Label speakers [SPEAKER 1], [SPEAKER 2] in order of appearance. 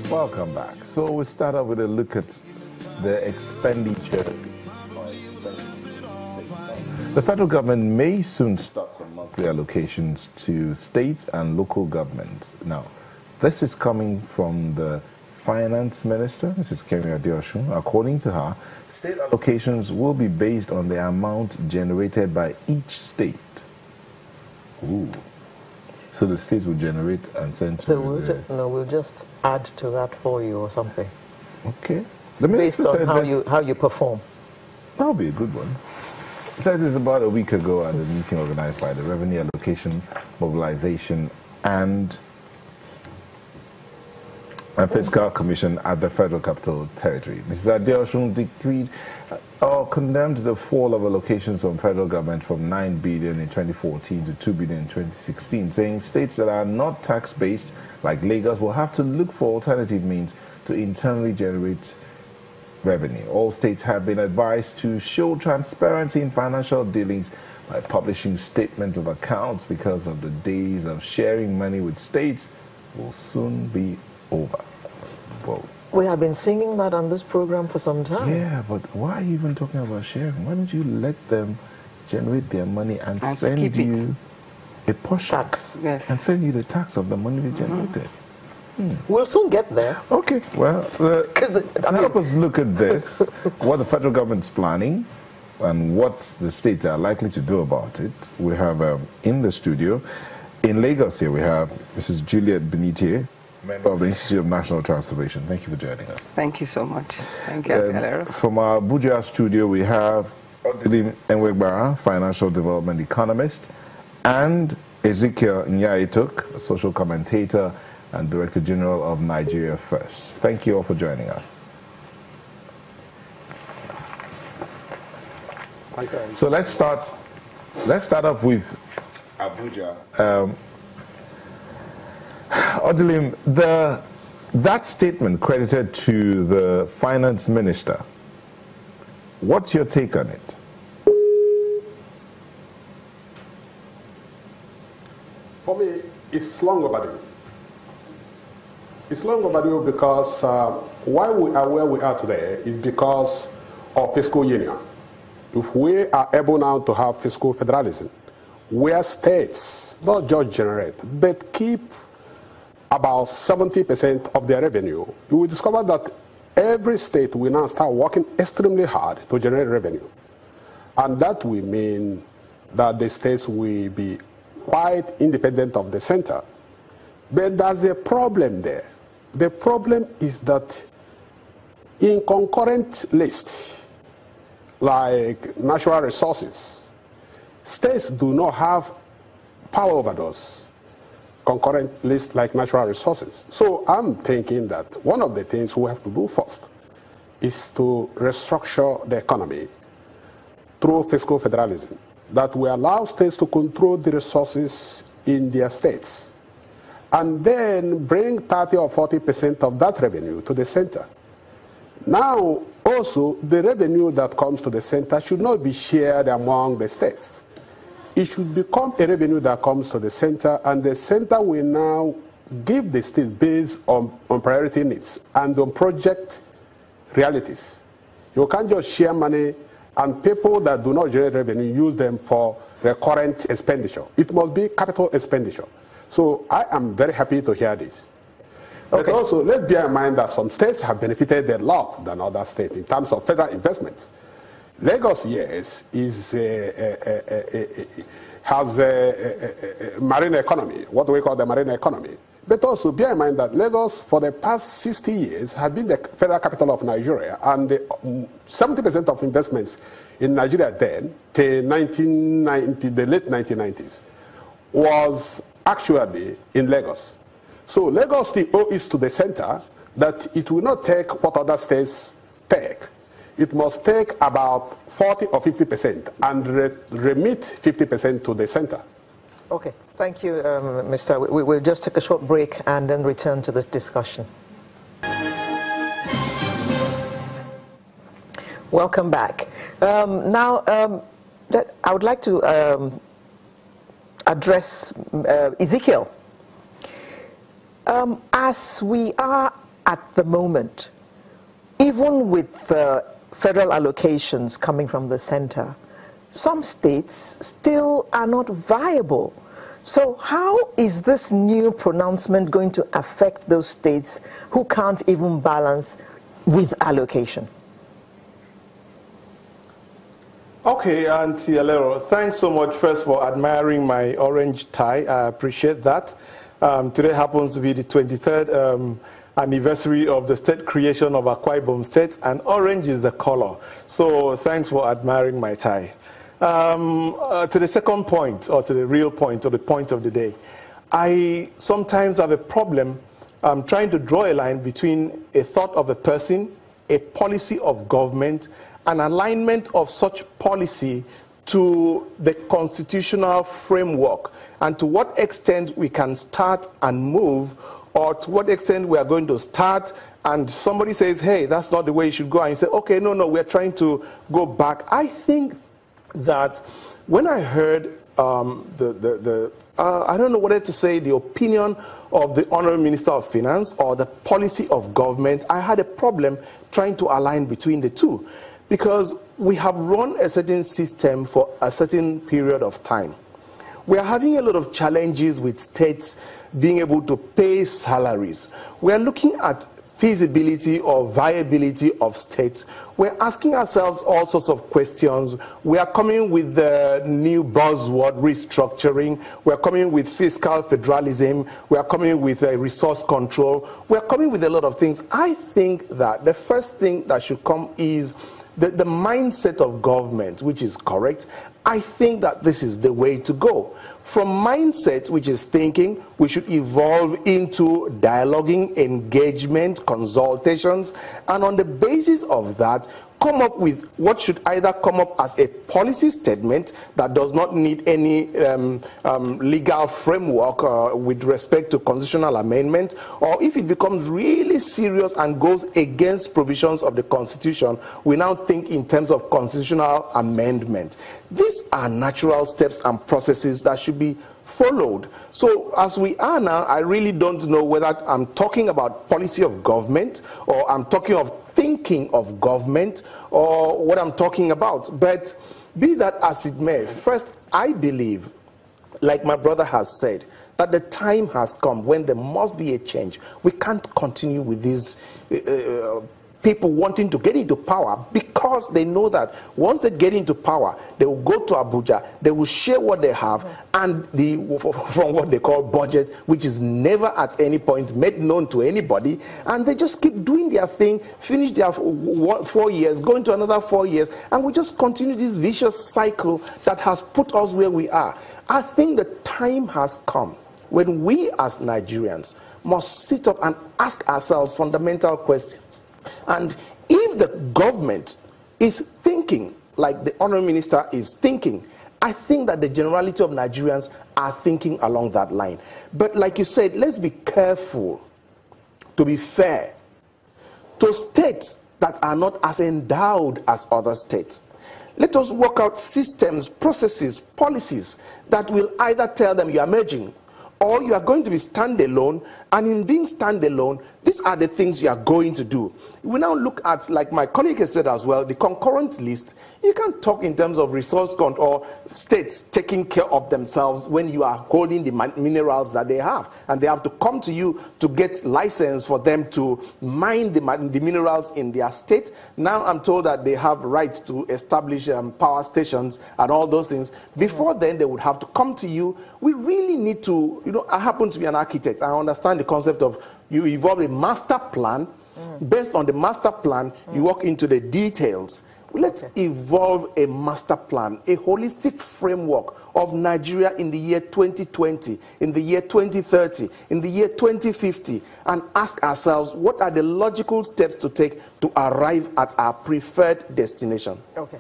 [SPEAKER 1] Welcome back. So we start off with a look at the expenditure. The federal government may soon stop the monthly allocations to states and local governments. Now, this is coming from the finance minister, Mrs. Kemi Adeosun. According to her, state allocations will be based on the amount generated by each state. Ooh. So the states will generate and send to
[SPEAKER 2] so we'll just add to that for you or something.
[SPEAKER 1] Okay. The minister
[SPEAKER 2] based on
[SPEAKER 1] said
[SPEAKER 2] how you perform.
[SPEAKER 1] That'll be a good one. Said this about a week ago at a meeting organized by the Revenue Allocation, Mobilization and Fiscal Commission at the Federal Capital Territory. Mrs. Adeosun decreed or condemned the fall of allocations from federal government from 9 billion in 2014 to 2 billion in 2016, saying states that are not tax-based, like Lagos, will have to look for alternative means to internally generate revenue. All states have been advised to show transparency in financial dealings by publishing statements of accounts because of the days of sharing money with states will soon be over. Whoa.
[SPEAKER 2] We have been singing that on this program for some time.
[SPEAKER 1] Yeah, but why are you even talking about sharing? Why don't you let them generate their money and send you a portion
[SPEAKER 2] tax?
[SPEAKER 3] Yes.
[SPEAKER 1] And send you the tax of the money they generated.
[SPEAKER 2] We'll soon get there.
[SPEAKER 1] Okay, well, to help us look at this, what the federal government's planning and what the states are likely to do about it, we have in the studio, in Lagos here, we have Mrs. Juliet Benitier, member of the Institute of National Transformation. Thank you for joining us.
[SPEAKER 3] Thank you so much. Thank you,
[SPEAKER 1] from our Abuja studio, we have Odilim Enwegbara, financial development economist, and Ezekiel Nyaituk, a social commentator and Director General of Nigeria First. Thank you all for joining us.
[SPEAKER 4] Thank you.
[SPEAKER 1] So let's start off with Abuja. Odilim, that statement credited to the finance minister, what's your take on it?
[SPEAKER 4] For me, it's long overdue. It's long overdue because why we are where we are today is because of fiscal union. If we are able now to have fiscal federalism, where states not just generate, but keep about 70% of their revenue, you will discover that every state will now start working extremely hard to generate revenue. And that will mean that the states will be quite independent of the center. But there's a problem there. The problem is that in concurrent lists, like natural resources, states do not have power over those concurrent lists like natural resources. So I'm thinking that one of the things we have to do first is to restructure the economy through fiscal federalism, that will allow states to control the resources in their states, and then bring 30 or 40% of that revenue to the center. Now, also, the revenue that comes to the center should not be shared among the states. It should become a revenue that comes to the center, and the center will now give the states based on priority needs and on project realities. You can't just share money and people that do not generate revenue use them for recurrent expenditure. It must be capital expenditure. So I am very happy to hear this. Okay. But also, let's bear in mind that some states have benefited a lot than other states in terms of federal investments. Lagos, yes, has a marine economy, what we call the marine economy. But also bear in mind that Lagos, for the past 60 years, has been the federal capital of Nigeria, and 70% of investments in Nigeria then, till 1990, the late 1990s, was actually in Lagos. So Lagos still owes to the center that it will not take what other states take. It must take about 40 or 50% and remit 50% to the center.
[SPEAKER 2] Okay, thank you, Mr. We'll just take a short break and then return to this discussion. Welcome back. Now, I would like to address Ezekiel. As we are at the moment, even with the federal allocations coming from the center, some states still are not viable. So how is this new pronouncement going to affect those states who can't even balance with allocation?
[SPEAKER 5] Okay, Auntie Alero, thanks so much first for admiring my orange tie. I appreciate that. Today happens to be the 23rd anniversary of the state creation of Akwa Ibom State, and orange is the color. So thanks for admiring my tie. To the second point, or to the real point, or the point of the day, I sometimes have a problem trying to draw a line between a thought of a person, a policy of government, an alignment of such policy to the constitutional framework, and to what extent we can start and move, or to what extent we are going to start and somebody says, hey, that's not the way you should go, and you say, okay, no, we're trying to go back. I think that when I heard I don't know whether to say the opinion of the Honorable Minister of Finance or the policy of government, I had a problem trying to align between the two, because we have run a certain system for a certain period of time. We are having a lot of challenges with states being able to pay salaries. We are looking at feasibility or viability of states. We're asking ourselves all sorts of questions. We are coming with the new buzzword restructuring. We're coming with fiscal federalism. We are coming with resource control. We're coming with a lot of things. I think that the first thing that should come is the mindset of government, which is correct. I think that this is the way to go. From mindset, which is thinking, we should evolve into dialoguing, engagement, consultations, and on the basis of that, come up with what should either come up as a policy statement that does not need any legal framework with respect to constitutional amendment, or if it becomes really serious and goes against provisions of the Constitution, we now think in terms of constitutional amendment. These are natural steps and processes that should be followed. So as we are now, I really don't know whether I'm talking about policy of government or I'm talking of thinking of government or what I'm talking about. But be that as it may, first, I believe, like my brother has said, that the time has come when there must be a change. We can't continue with these people wanting to get into power, because they know that once they get into power, they will go to Abuja, they will share what they have, and from what they call budget, which is never at any point made known to anybody, and they just keep doing their thing, finish their 4 years, go into another 4 years, and we just continue this vicious cycle that has put us where we are. I think the time has come when we as Nigerians must sit up and ask ourselves fundamental questions. And if the government is thinking like the Honourable Minister is thinking, I think that the generality of Nigerians are thinking along that line. But like you said, let's be careful to be fair to states that are not as endowed as other states. Let us work out systems, processes, policies that will either tell them you are merging, or you are going to be standalone, and in being standalone, these are the things you are going to do. We now look at, like my colleague has said as well, the concurrent list. You can't talk in terms of resource count or states taking care of themselves when you are holding the minerals that they have, and they have to come to you to get license for them to mine the minerals in their state. Now I'm told that they have right to establish power stations and all those things. Before then, they would have to come to you. We really need to, I happen to be an architect. I understand the concept of you evolve a master plan. Based on the master plan, you walk into the details. Let's evolve a master plan, a holistic framework of Nigeria in the year 2020, in the year 2030, in the year 2050, and ask ourselves what are the logical steps to take to arrive at our preferred destination.
[SPEAKER 2] Okay.